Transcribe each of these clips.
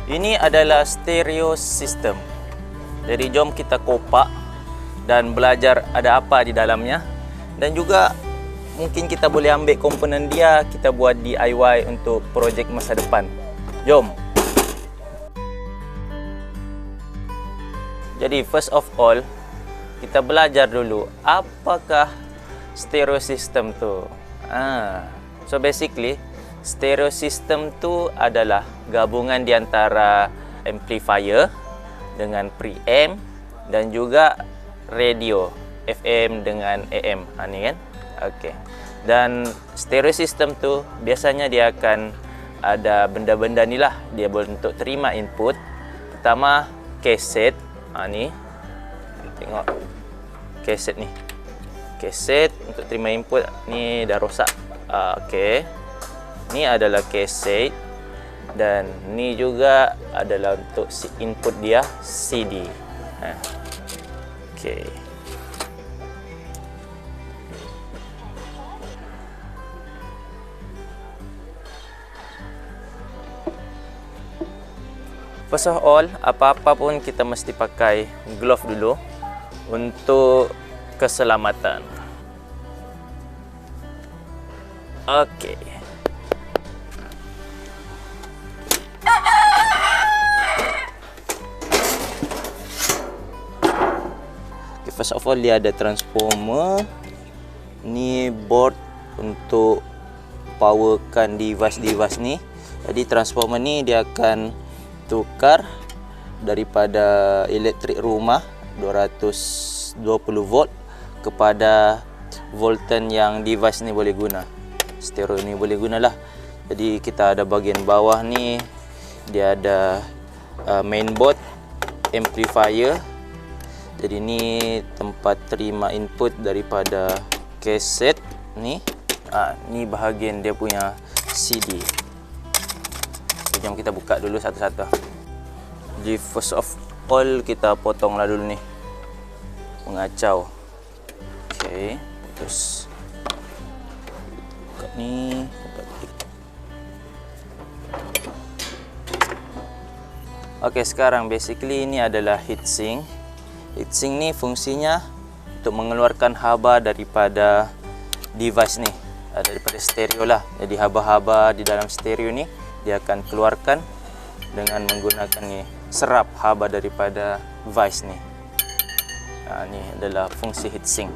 Ini adalah stereo system. Jadi jom kita kopak dan belajar ada apa di dalamnya. Dan juga mungkin kita boleh ambil komponen dia, kita buat DIY untuk projek masa depan. Jom. Jadi first of all, kita belajar dulu apakah stereo system tu. So basically, stereo system tu adalah gabungan di antara amplifier dengan preamp dan juga radio FM dengan AM. Ni kan? Okey. Dan stereo system tu biasanya dia akan ada benda-benda ni lah. Dia boleh untuk terima input. Pertama, kaset. Ni. Tengok kaset ni. Kaset untuk terima input ni dah rosak. Okey. Ni adalah kaset dan ni juga adalah untuk input dia CD. Okey. First of all, apa-apa pun kita mesti pakai glove dulu untuk keselamatan. Okey. First of all, dia ada transformer. Ni board untuk powerkan device-device ni. Jadi transformer ni dia akan tukar daripada elektrik rumah 220 volt kepada volten yang device ni boleh guna. Stereo ni boleh gunalah. Jadi kita ada bahagian bawah ni, dia ada mainboard, amplifier. Jadi ni tempat terima input daripada kaset ni. Ni bahagian dia punya CD. So, jom kita buka dulu satu-satu. Jadi first of all kita potonglah dulu ni pengacau. Okey, putus. Buka ni. Okey, sekarang basically ini adalah heatsink. Heatsink ni fungsinya untuk mengeluarkan haba daripada device ni, daripada stereo lah. Jadi haba-haba di dalam stereo ni dia akan keluarkan dengan menggunakan ni, serap haba daripada device ni. Ni adalah fungsi heatsink.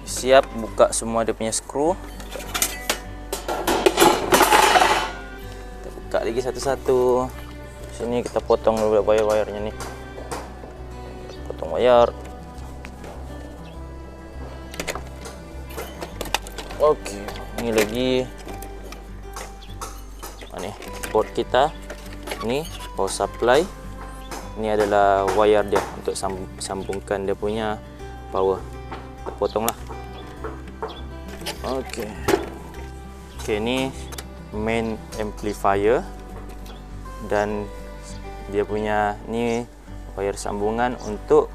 Siap buka semua dia punya skru. Buka lagi satu-satu. Sini kita potong dulu wire-wirenya ni. Potong wire. Okey, ini lagi. Ni board kita. Ni power supply. Ini adalah wire dia untuk sambungkan dia punya power. Kita potonglah. Okey. Okey, ni main amplifier dan dia punya ni wire sambungan untuk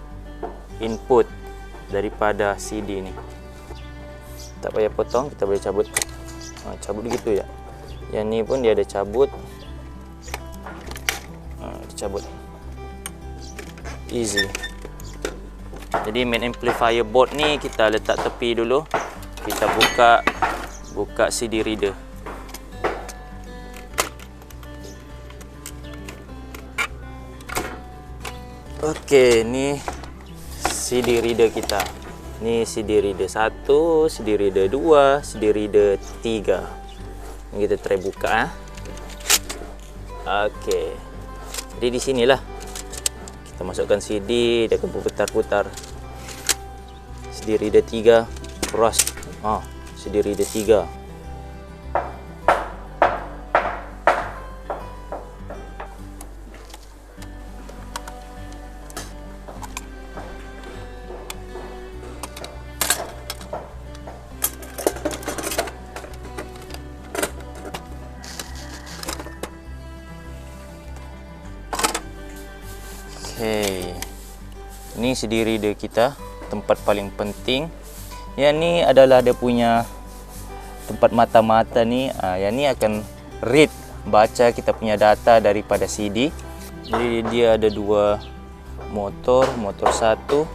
input daripada CD ni. Tak payah potong, kita boleh cabut. Cabut begitu ya. Yang ni pun dia ada cabut. Dicabut. Easy. Jadi main amplifier board ni kita letak tepi dulu. Kita buka CD reader. Okey, ni CD reader kita. Ni CD reader 1, CD reader 2, CD reader 3. Ni kita try buka. Okey. Jadi di sinilah kita masukkan CD, dia akan berputar-putar. CD reader 3 cross. CD reader 3. Okey. Ini CD reader kita, tempat paling penting. Yang ni adalah dia punya tempat mata-mata ni, yang ni akan read, baca kita punya data daripada CD. Jadi dia ada dua motor satu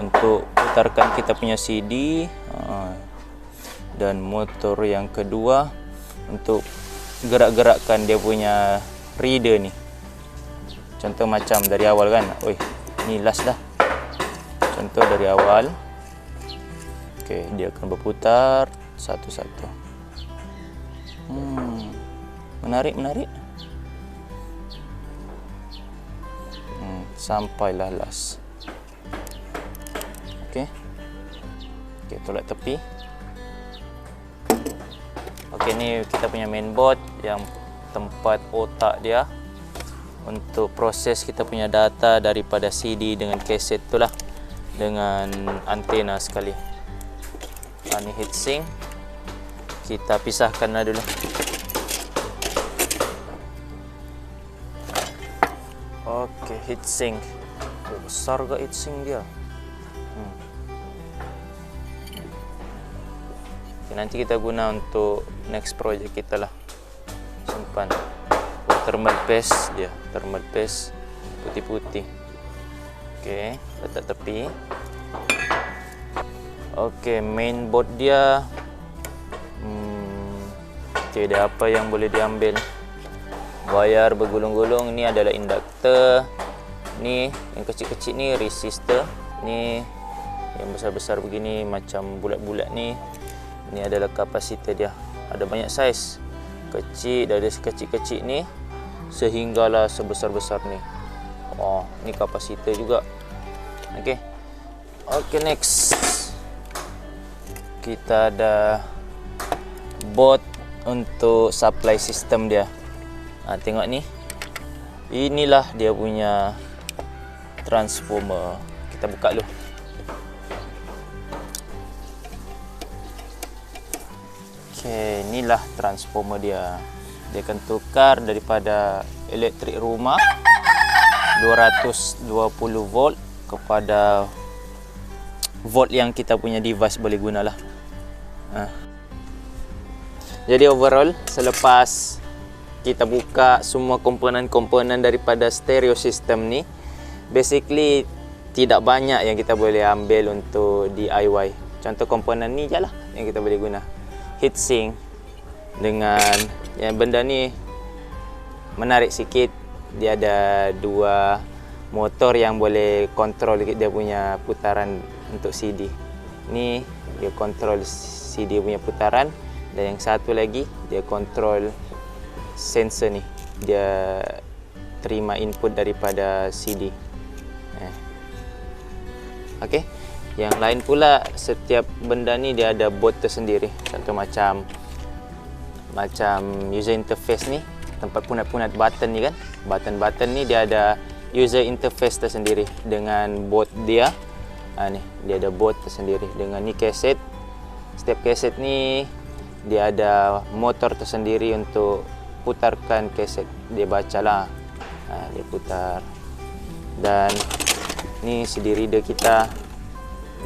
untuk putarkan kita punya CD, dan motor yang kedua untuk gerak-gerakkan dia punya reader ni. Contoh macam dari awal kan, ni last dah. Contoh dari awal. Okey, dia akan berputar satu-satu. Menarik. Sampailah last. Okey, tolak tepi. Okey, ni kita punya mainboard yang tempat otak dia untuk proses kita punya data daripada CD dengan kaset tu lah, dengan antena sekali. Ini heatsink. Kita pisahkanlah dulu. Okey, heatsink. Besar ke heatsink dia? Nanti kita guna untuk next project kita lah. Simpan. Thermal paste dia, thermal paste putih-putih. Okey, letak tepi. Okey, mainboard dia. Okey, ada apa yang boleh diambil? Wayar bergulung-gulung. Ni adalah induktor. Ni yang kecil-kecil ni resistor. Ni yang besar-besar begini macam bulat-bulat ni. Ini adalah kapasitor dia. Ada banyak saiz. Kecil, dari sekecil-kecil ni sehinggalah sebesar-besar ni. Ni kapasitor juga. Okey. Okey, next. Kita ada board untuk supply system dia. Tengok ni. Inilah dia punya transformer. Kita buka dulu. Okey, inilah transformer dia. Dia akan tukar daripada elektrik rumah 220 volt kepada volt yang kita punya device boleh gunalah. Jadi overall, selepas kita buka semua komponen-komponen daripada stereo system ni, basically tidak banyak yang kita boleh ambil untuk DIY. Contoh komponen ni je lah yang kita boleh guna. Heatsink dengan yang benda ni menarik sikit. Dia ada dua motor yang boleh kontrol dia punya putaran untuk CD. Ni dia kontrol CD punya putaran, dan yang satu lagi dia kontrol sensor ni. Dia terima input daripada CD. Okey. Yang lain pula, setiap benda ni dia ada board tersendiri. Contoh macam user interface ni, tempat punat-punat button ni kan. Button-button ni dia ada user interface tersendiri dengan board dia. Ni dia ada board tersendiri dengan ni kaset. Setiap kaset ni dia ada motor tersendiri untuk putarkan kaset. Dia bacalah. Dia putar. Dan ni CD reader kita.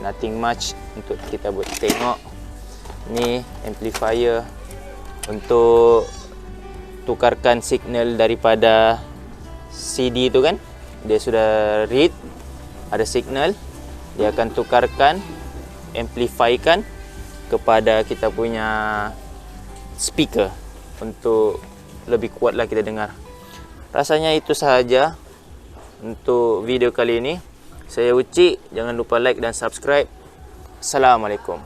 Nothing much untuk kita buat tengok. Ni amplifier untuk tukarkan signal daripada CD tu kan. Dia sudah read, ada signal, dia akan tukarkan, amplifykan kepada kita punya speaker untuk lebih kuatlah kita dengar. Rasanya itu sahaja untuk video kali ini. Saya Uci, jangan lupa like dan subscribe. Assalamualaikum.